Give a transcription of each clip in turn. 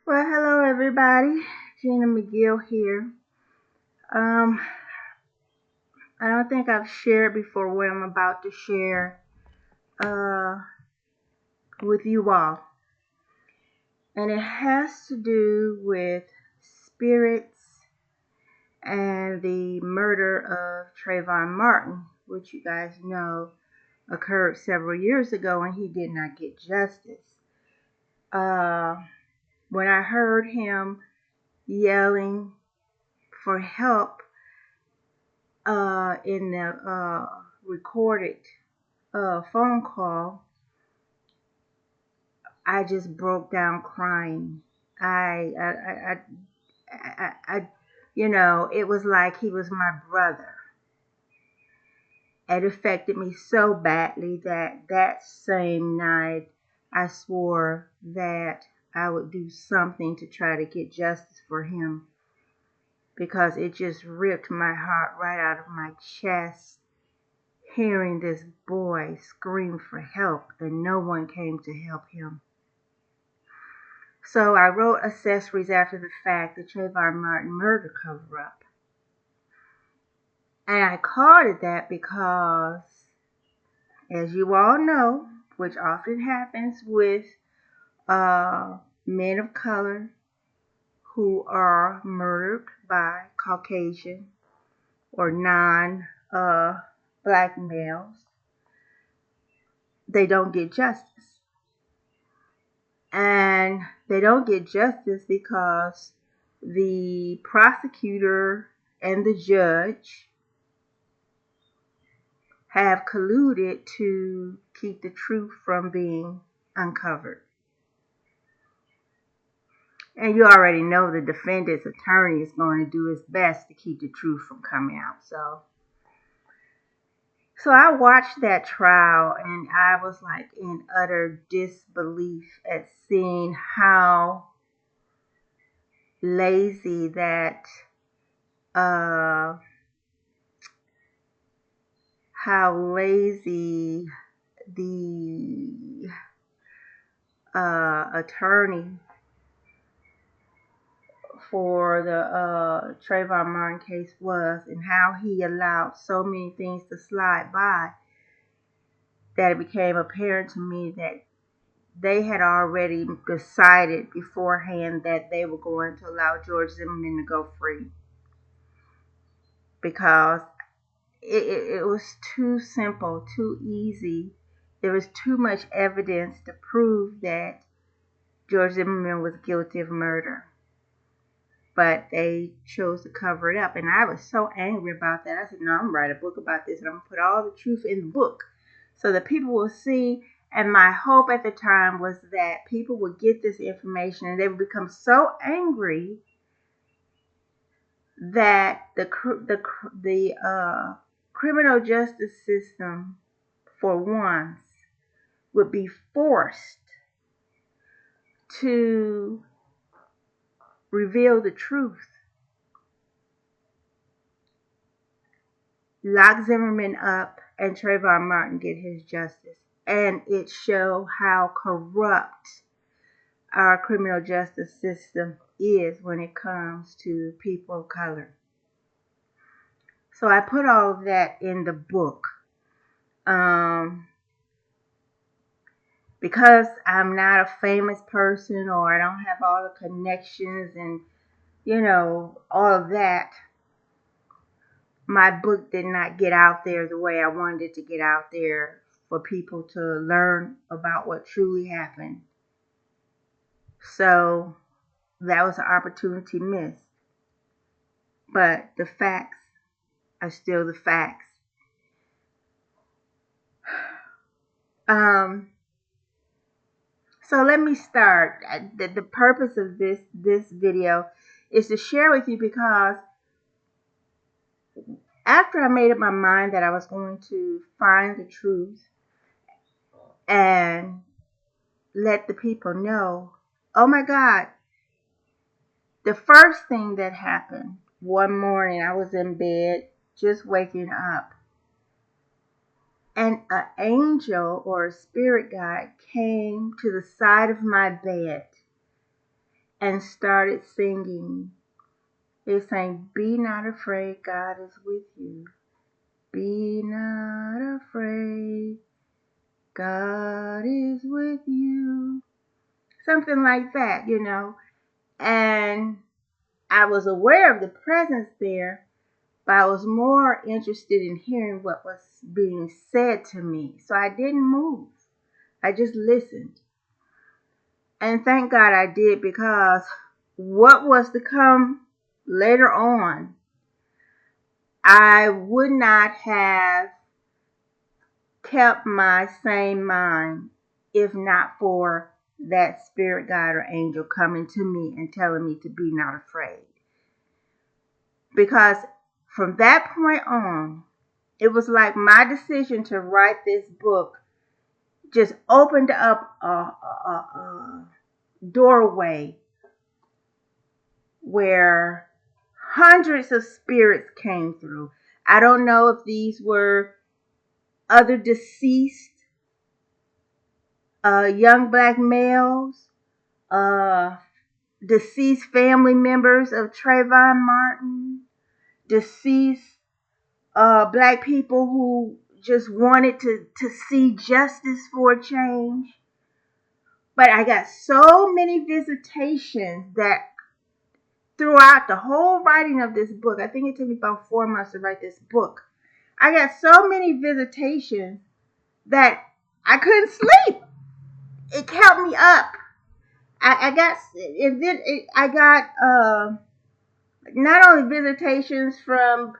Well, hello everybody. Gina McGill here. Um, I don't think I've shared before what I'm about to share uh, with you all. And it has to do with spirits and the murder of Trayvon Martin, which you guys know occurred several years ago and he did not get justice. Uh, when I heard him yelling for help in the recorded phone call, I just broke down crying. I, I, I, it was like he was my brother. It affected me so badly that that same night I swore that I would do something to try to get justice for him because it just ripped my heart right out of my chest hearing this boy scream for help and no one came to help him. So I wrote Accessories After the Fact, the Trayvon Martin murder cover-up. And I called it that because, as you all know, which often happens with men of color who are murdered by Caucasian or non-black males, they don't get justice. And they don't get justice because the prosecutor and the judge have colluded to keep the truth from being uncovered. And you already know the defendant's attorney is going to do his best to keep the truth from coming out. So I watched that trial and I was like in utter disbelief at seeing lazy that uh how lazy the attorney for the Trayvon Martin case was, and how he allowed so many things to slide by that it became apparent to me that they had already decided beforehand that they were going to allow George Zimmerman to go free because it was too simple, too easy. There was too much evidence to prove that George Zimmerman was guilty of murder. But they chose to cover it up. And I was so angry about that. I said, no, I'm going to write a book about this and I'm going to put all the truth in the book so that people will see. And my hope at the time was that people would get this information and they would become so angry that the criminal justice system, for once, would be forced to reveal the truth, lock Zimmerman up, and Trayvon Martin get his justice. And it show how corrupt our criminal justice system is when it comes to people of color. So I put all of that in the book. Because I'm not a famous person or I don't have all the connections and, all of that, my book did not get out there the way I wanted it to get out there for people to learn about what truly happened. So that was an opportunity missed. But the facts are still the facts. Um, so let me start. The purpose of this video is to share with you because after I made up my mind that I was going to find the truth and let the people know, oh my God, the first thing that happened one morning, I was in bed just waking up, and an angel or a spirit guide came to the side of my bed and started singing. It sang, "Be not afraid, God is with you. Be not afraid, God is with you." Something like that, And I was aware of the presence there, but I was more interested in hearing what was being said to me. So I didn't move. I just listened. And thank God I did, because what was to come later on, I would not have kept my same mind if not for that spirit guide or angel coming to me and telling me to be not afraid. Because from that point on, it was like my decision to write this book just opened up a doorway where hundreds of spirits came through. I don't know if these were other deceased young black males, deceased family members of Trayvon Martin, deceased black people who just wanted to see justice for a change. But I got so many visitations that throughout the whole writing of this book, I think it took me about 4 months to write this book. I got so many visitations that I couldn't sleep. It kept me up. I got not only visitations from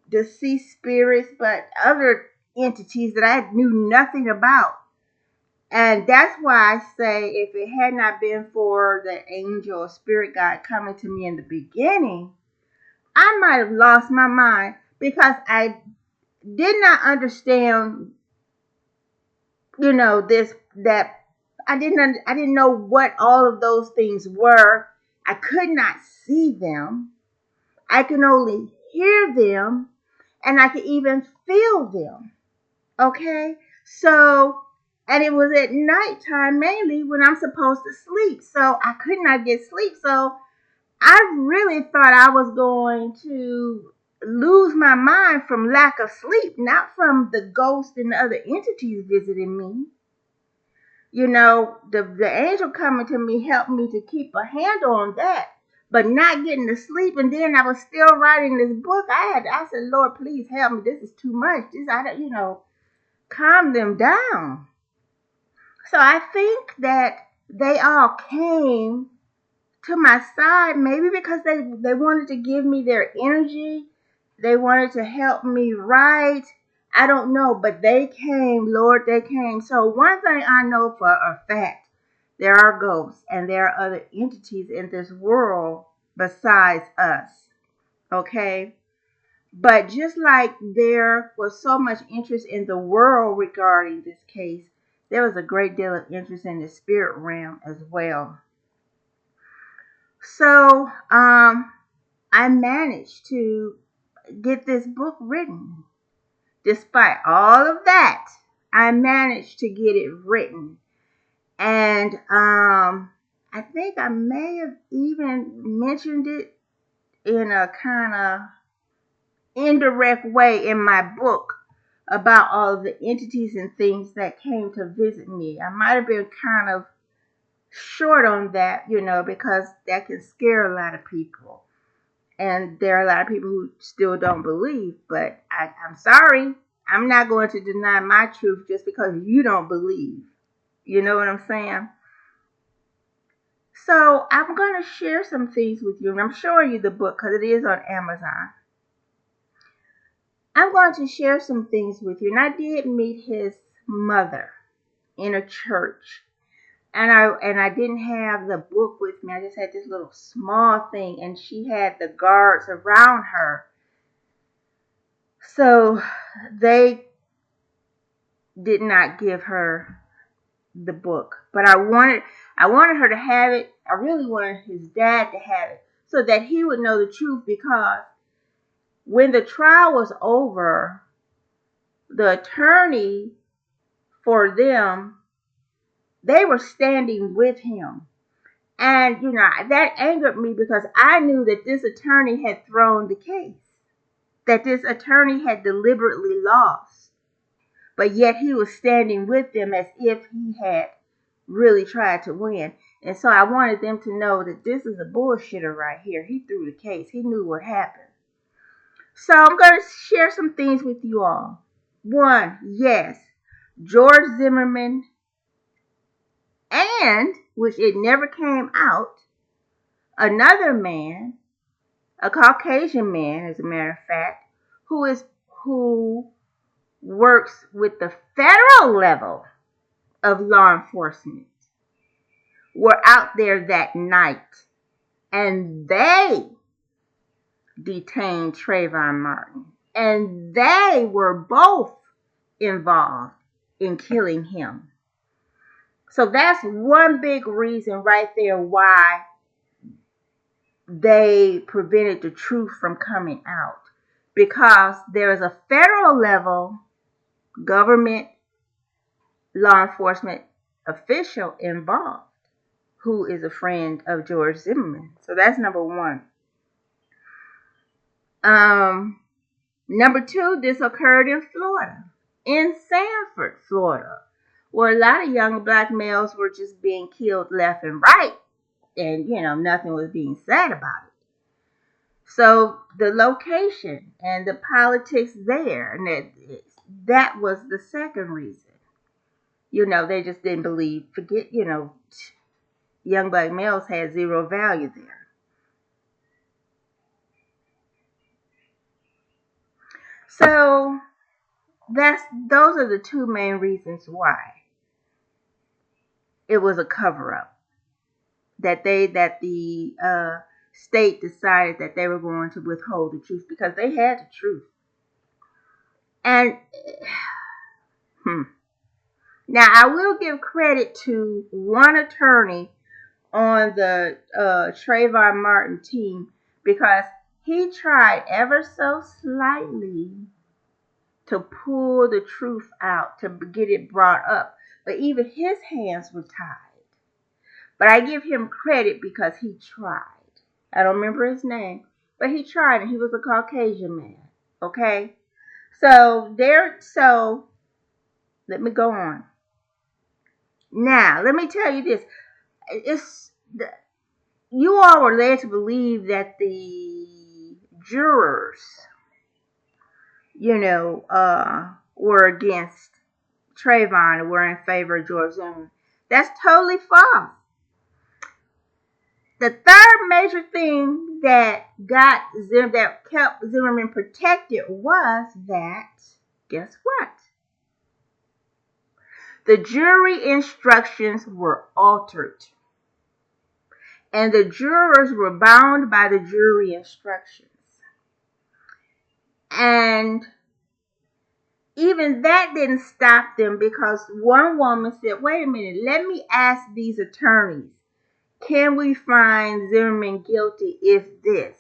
deceased spirits, but other entities that I knew nothing about. And that's why I say, if it had not been for the angel or spirit guide coming to me in the beginning, I might have lost my mind, because I did not understand, I didn't know what all of those things were. I could not see them. I can only hear them, and I can even feel them. Okay? So, and it was at nighttime mainly when I'm supposed to sleep. So I could not get sleep. So I really thought I was going to lose my mind from lack of sleep, not from the ghosts and the other entities visiting me. The angel coming to me helped me to keep a handle on that, but not getting to sleep. And then I was still writing this book. I said, Lord, please help me. This is too much. Calm them down. So I think that they all came to my side, maybe because they wanted to give me their energy. They wanted to help me write. I don't know, but they came, Lord, they came. So one thing I know for a fact, there are ghosts and there are other entities in this world besides us. Okay? But just like there was so much interest in the world regarding this case, there was a great deal of interest in the spirit realm as well. So I managed to get this book written. Despite all of that, I managed to get it written. And I think I may have even mentioned it in a kind of indirect way in my book about all of the entities and things that came to visit me. I might have been kind of short on that, because that can scare a lot of people. And there are a lot of people who still don't believe, but I'm sorry. I'm not going to deny my truth just because you don't believe. You know what I'm saying? So I'm going to share some things with you, and I'm showing you the book because it is on Amazon. I'm going to share some things with you, and I did meet his mother in a church. And I didn't have the book with me. I just had this little small thing, and she had the guards around her. So they did not give her the book. But I wanted her to have it. I really wanted his dad to have it so that he would know the truth, because when the trial was over, the attorney for them They were standing with him. And, that angered me because I knew that this attorney had thrown the case, that this attorney had deliberately lost, but yet he was standing with them as if he had really tried to win. And so I wanted them to know that this is a bullshitter right here. He threw the case. He knew what happened. So I'm going to share some things with you all. One, yes, George Zimmerman, and, which it never came out, another man, a Caucasian man, as a matter of fact, who works with the federal level of law enforcement, were out there that night, and they detained Trayvon Martin, and they were both involved in killing him. So that's one big reason right there why they prevented the truth from coming out, because there is a federal level government law enforcement official involved who is a friend of George Zimmerman. So that's number one. Number two, this occurred in Florida, in Sanford, Florida, where a lot of young black males were just being killed left and right, and nothing was being said about it. So the location and the politics there, and that was the second reason. They just didn't believe, young black males had zero value there. So those are the two main reasons why it was a cover-up. That the state decided that they were going to withhold the truth because they had the truth. And now I will give credit to one attorney on the Trayvon Martin team, because he tried ever so slightly to pull the truth out, to get it brought up. But even his hands were tied. But I give him credit because he tried. I don't remember his name, but he tried, and he was a Caucasian man. Okay? So let me go on. Now, let me tell you this. You all were led to believe that the jurors, were against Trayvon and were in favor of George Zimmerman. That's totally false. The third major thing that kept Zimmerman protected was that, guess what? The jury instructions were altered, and the jurors were bound by the jury instructions. And even that didn't stop them, because one woman said, wait a minute, let me ask these attorneys, can we find Zimmerman guilty if this?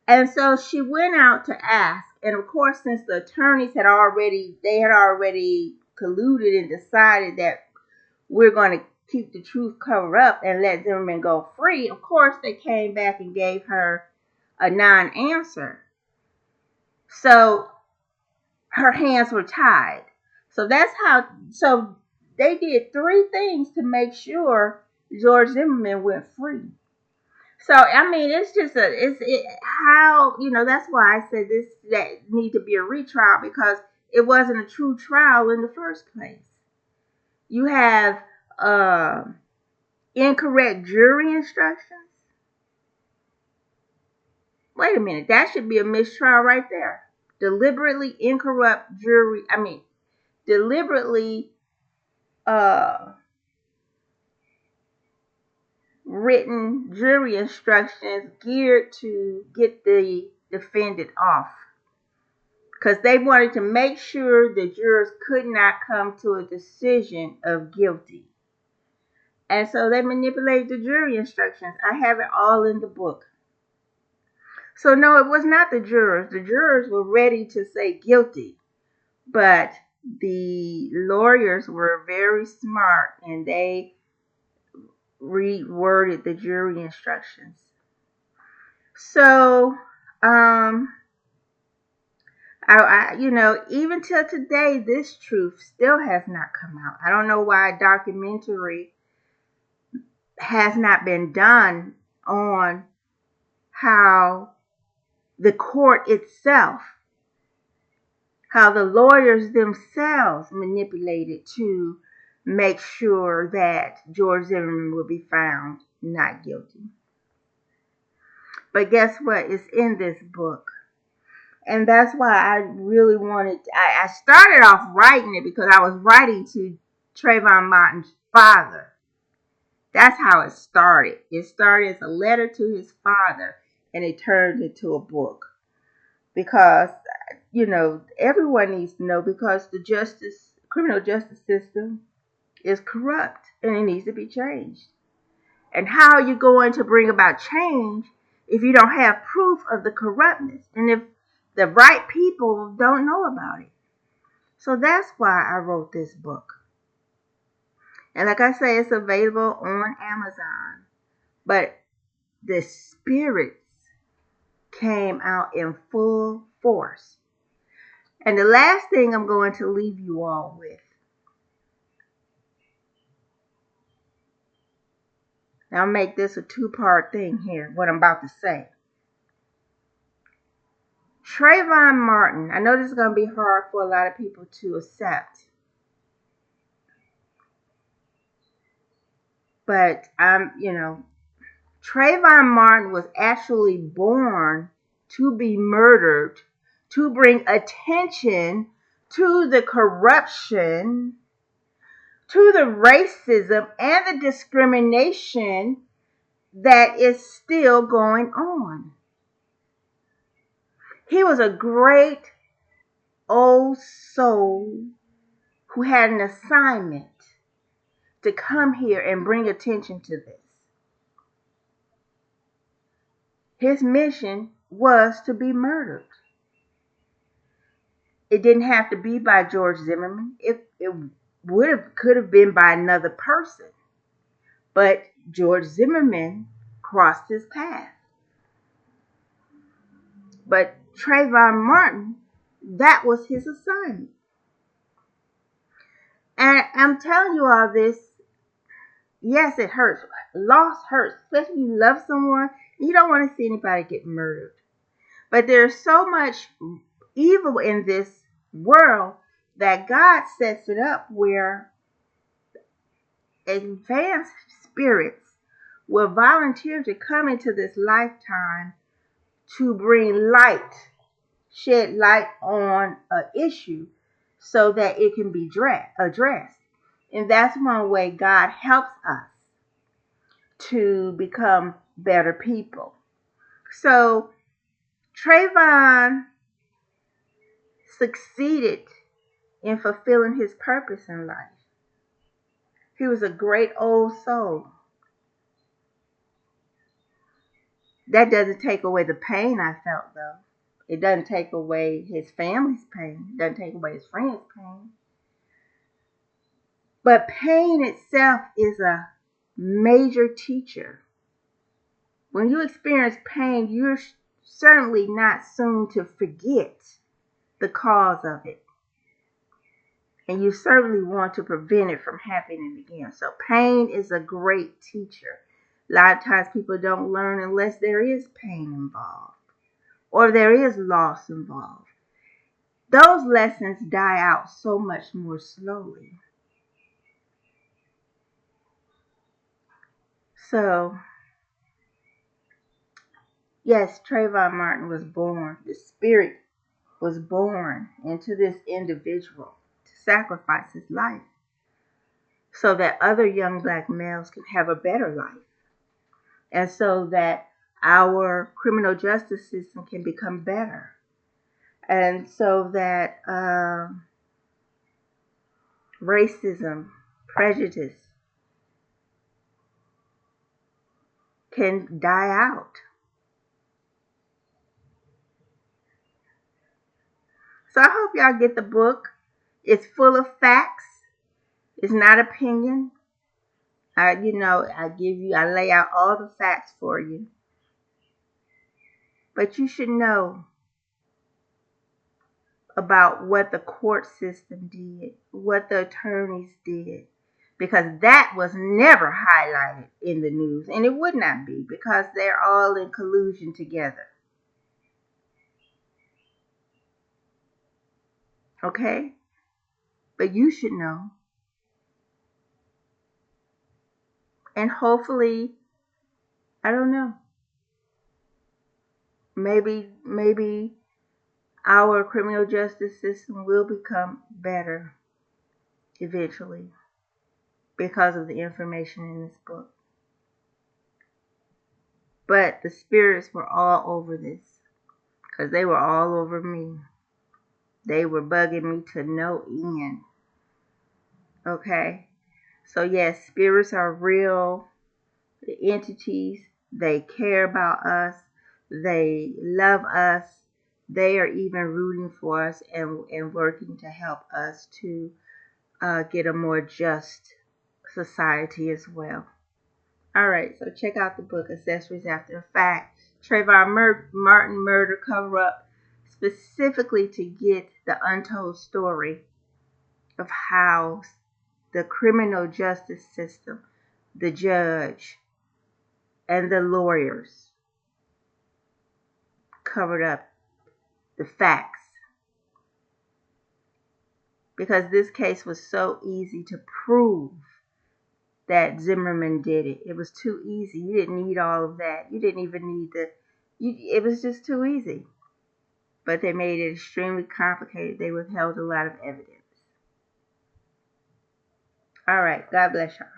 And so she went out to ask, and of course, since the attorneys had already colluded and decided that we're going to keep the truth covered up and let Zimmerman go free, of course, they came back and gave her a non-answer. So her hands were tied. So they did three things to make sure George Zimmerman went free. So, I mean, it's just that's why I said that need to be a retrial, because it wasn't a true trial in the first place. You have incorrect jury instructions. Wait a minute, that should be a mistrial right there. Deliberately written jury instructions geared to get the defendant off, because they wanted to make sure the jurors could not come to a decision of guilty. And so they manipulated the jury instructions. I have it all in the book. So no, it was not the jurors. The jurors were ready to say guilty, but the lawyers were very smart and they reworded the jury instructions. So, even till today, this truth still has not come out. I don't know why a documentary has not been done on how the court itself, how the lawyers themselves manipulated to make sure that George Zimmerman would be found not guilty. But guess what? It's in this book. And that's why I really I started off writing it because I was writing to Trayvon Martin's father. That's how it started. It started as a letter to his father, and it turned into a book. Because, everyone needs to know, because the criminal justice system is corrupt and it needs to be changed. And how are you going to bring about change if you don't have proof of the corruptness and if the right people don't know about it? So that's why I wrote this book. And like I say, it's available on Amazon. But the spirits came out in full force. And the last thing I'm going to leave you all with. Now, I'll make this a two-part thing here, what I'm about to say. Trayvon Martin, I know this is going to be hard for a lot of people to accept. But, Trayvon Martin was actually born to be murdered, to bring attention to the corruption, to the racism and the discrimination that is still going on. He was a great old soul who had an assignment to come here and bring attention to this. His mission was to be murdered. It didn't have to be by George Zimmerman. It could have been by another person. But George Zimmerman crossed his path. But Trayvon Martin, that was his assignment. And I'm telling you all this, yes, it hurts. Loss hurts, especially if you love someone. You don't want to see anybody get murdered. But there's so much evil in this world that God sets it up where advanced spirits will volunteer to come into this lifetime to bring light, shed light on an issue so that it can be addressed. And that's one way God helps us to become better people. So Trayvon succeeded in fulfilling his purpose in life. He was a great old soul. That doesn't take away the pain I felt, though. It doesn't take away his family's pain. It doesn't take away his friends' pain. But pain itself is a major teacher. When you experience pain, you're certainly not soon to forget the cause of it. And you certainly want to prevent it from happening again. So pain is a great teacher. A lot of times people don't learn unless there is pain involved or there is loss involved. Those lessons die out so much more slowly. So, yes, Trayvon Martin was born. The spirit was born into this individual to sacrifice his life so that other young black males can have a better life. And so that our criminal justice system can become better. And so that racism, prejudice can die out. So I hope y'all get the book. It's full of facts. It's not opinion. I lay out all the facts for you. But you should know about what the court system did, what the attorneys did, because that was never highlighted in the news, and it would not be because they're all in collusion together. Okay? But you should know. And hopefully, I don't know, maybe our criminal justice system will become better eventually because of the information in this book. But the spirits were all over this because they were all over me. They were bugging me to no end. Okay? So, yes, spirits are real entities. They care about us. They love us. They are even rooting for us and working to help us to get a more just society as well. All right, so check out the book, Accessories After the Fact. Trayvon Martin Murder Cover-Up, specifically to get the untold story of how the criminal justice system, the judge, and the lawyers covered up the facts. Because this case was so easy to prove that Zimmerman did it. It was too easy. You didn't need all of that. You didn't even need it was just too easy. But they made it extremely complicated. They withheld a lot of evidence. All right. God bless y'all.